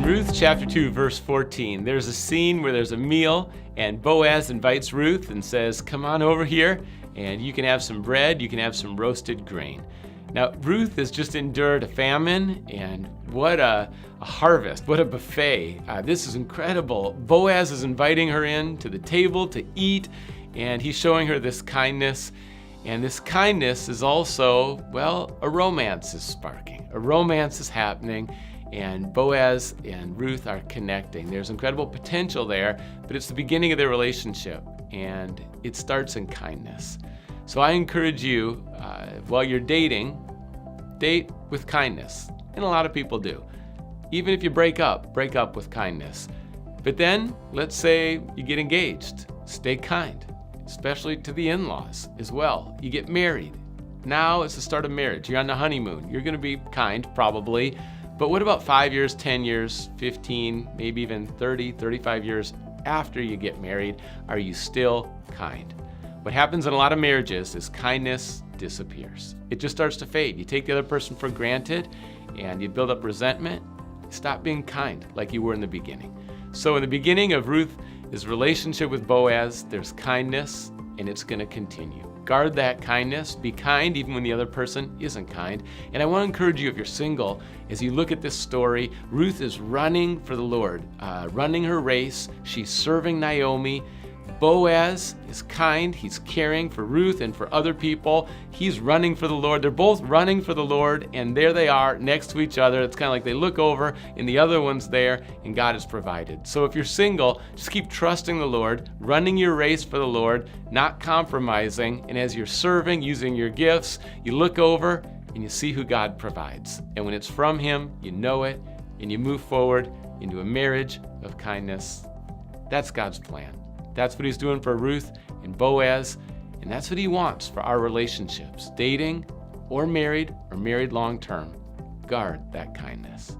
Ruth chapter 2, verse 14, there's a scene where there's a meal, and Boaz invites Ruth and says, come on over here, and you can have some bread, you can have some roasted grain. Now, Ruth has just endured a famine, and what a harvest, what a buffet. This is incredible. Boaz is inviting her in to the table to eat, and he's showing her this kindness. And this kindness is also, well, a romance is sparking. A romance is happening, and Boaz and Ruth are connecting. There's incredible potential there, but it's the beginning of their relationship, and it starts in kindness. So I encourage you, while you're dating, date with kindness. And a lot of people do. Even if you break up with kindness. But then, let's say you get engaged. Stay kind, especially to the in-laws as well. You get married. Now it's the start of marriage. You're on the honeymoon. You're going to be kind, probably. But what about 5 years, 10 years, 15, maybe even 30, 35 years after you get married? Are you still kind? What happens in a lot of marriages is kindness disappears. It just starts to fade. You take the other person for granted and you build up resentment. Stop being kind like you were in the beginning. So in the beginning of Ruth's relationship with Boaz, there's kindness, and it's going to continue. Guard that kindness. Be kind even when the other person isn't kind. And I want to encourage you, if you're single, as you look at this story, Ruth is running for the Lord, running her race. She's serving Naomi. Boaz is kind. He's caring for Ruth and for other people. He's running for the Lord. They're both running for the Lord, and there they are next to each other. It's kind of like they look over and the other one's there, and God has provided. So if you're single, just keep trusting the Lord, running your race for the Lord, not compromising. And as you're serving, using your gifts, you look over and you see who God provides. And when it's from Him, you know it, and you move forward into a marriage of kindness. That's God's plan. That's what He's doing for Ruth and Boaz, and that's what He wants for our relationships, dating or married long term. Guard that kindness.